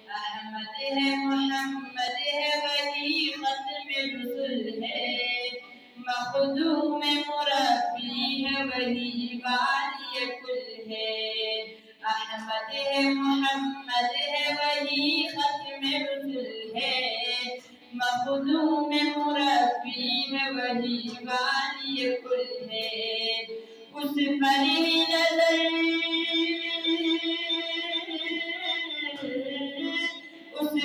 احمد ہے محمد ہے وہی ختم رسل ہے، مخدوم مربی ہے وہی والی کل ہے۔ احمد ہے محمد ہے وہی ختم رسل ہے، مخدوم مربی ہے وہی والی کل ہے۔ اس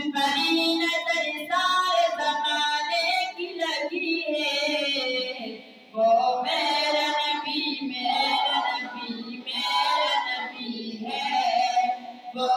پر ہی نظر سارے زمانے کی لگی ہے، وہ میرا نبی میرا نبی میرا نبی ہے، وہ